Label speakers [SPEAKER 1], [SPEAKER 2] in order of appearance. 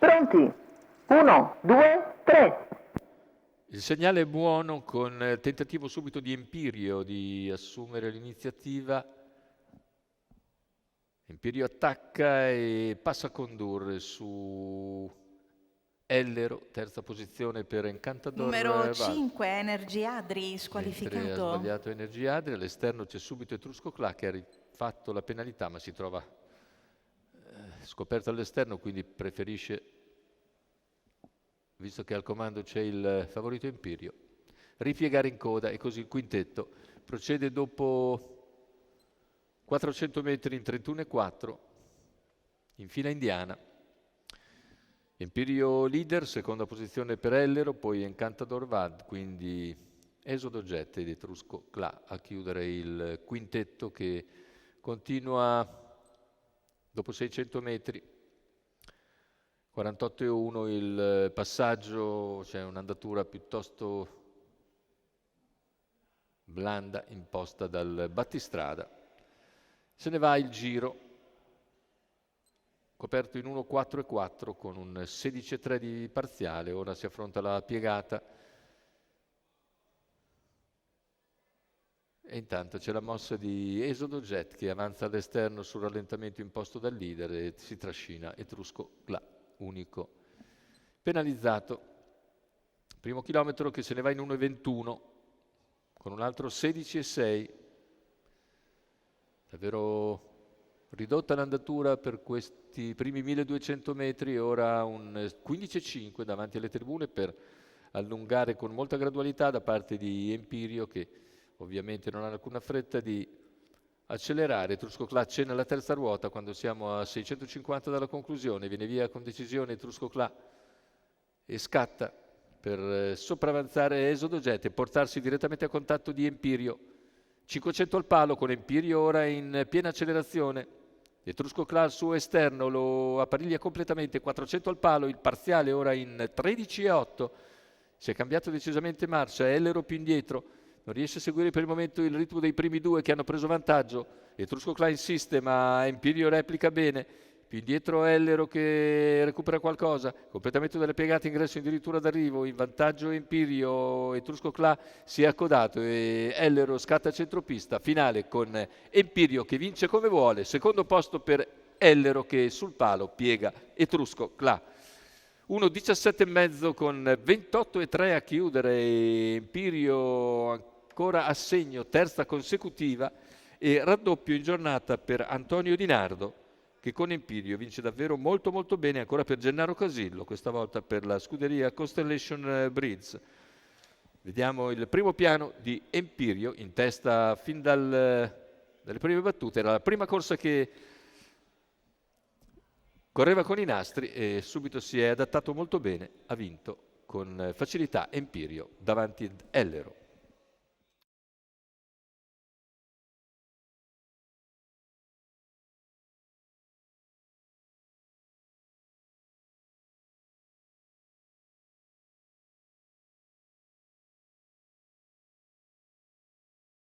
[SPEAKER 1] Pronti? 1, 2, 3.
[SPEAKER 2] Il segnale è buono con tentativo subito di Empirio di assumere l'iniziativa. Empirio attacca e passa a condurre su Ellero, terza posizione per Encantador
[SPEAKER 3] Numero
[SPEAKER 2] Val.
[SPEAKER 3] 5, Energy Adri,
[SPEAKER 2] Mentre ha
[SPEAKER 3] squalificato.
[SPEAKER 2] sbagliato Energy Adri, all'esterno c'è subito Etrusco Cla che ha rifatto la penalità ma si trova scoperto all'esterno, quindi preferisce, visto che al comando c'è il favorito Empirio, ripiegare in coda e così il quintetto procede dopo 400 metri in 31,4 in fila indiana. Empirio leader, seconda posizione per Ellero, poi Encantador Vad, quindi Esodo Jet ed Etrusco Cla a chiudere il quintetto che continua dopo 600 metri. 48,1 il passaggio, c'è un'andatura piuttosto blanda imposta dal battistrada. Se ne va il giro, coperto in 1,4,4 con un 16,3 di parziale. Ora si affronta la piegata e intanto c'è la mossa di Esodo Jet che avanza all'esterno sul rallentamento imposto dal leader e si trascina Etrusco Cla, unico penalizzato. Primo chilometro che se ne va in 1,21 con un altro 16,6. Davvero ridotta l'andatura per questi primi 1200 metri, ora un 15,5 davanti alle tribune per allungare con molta gradualità da parte di Empirio, che ovviamente non ha alcuna fretta di accelerare. Etrusco Cla accenna alla terza ruota quando siamo a 650 dalla conclusione, viene via con decisione Etrusco Cla e scatta per sopravanzare Esodo Jet e portarsi direttamente a contatto di Empirio. 500 al palo con Empirio ora in piena accelerazione. Etrusco Cla al suo esterno lo appariglia completamente. 400 al palo, il parziale ora in 13,8. Si è cambiato decisamente marcia, Ellero più indietro, non riesce a seguire per il momento il ritmo dei primi due che hanno preso vantaggio. Etrusco Cla insiste ma Empirio replica bene. Più indietro Ellero che recupera qualcosa, completamente dalle piegate, ingresso addirittura d'arrivo, in vantaggio Empirio. Etrusco Cla si è accodato e Ellero scatta a centropista, finale con Empirio che vince come vuole, secondo posto per Ellero che sul palo piega Etrusco Cla. 1,17,5 con 28,3 a chiudere. Empirio ancora a segno, terza consecutiva, e raddoppio in giornata per Antonio Di Nardo, che con Empirio vince davvero molto molto bene, ancora per Gennaro Casillo, questa volta per la scuderia Constellation Breeds. Vediamo il primo piano di Empirio, in testa fin dalle prime battute. Era la prima corsa che correva con i nastri e subito si è adattato molto bene, ha vinto con facilità Empirio davanti ad Ellero.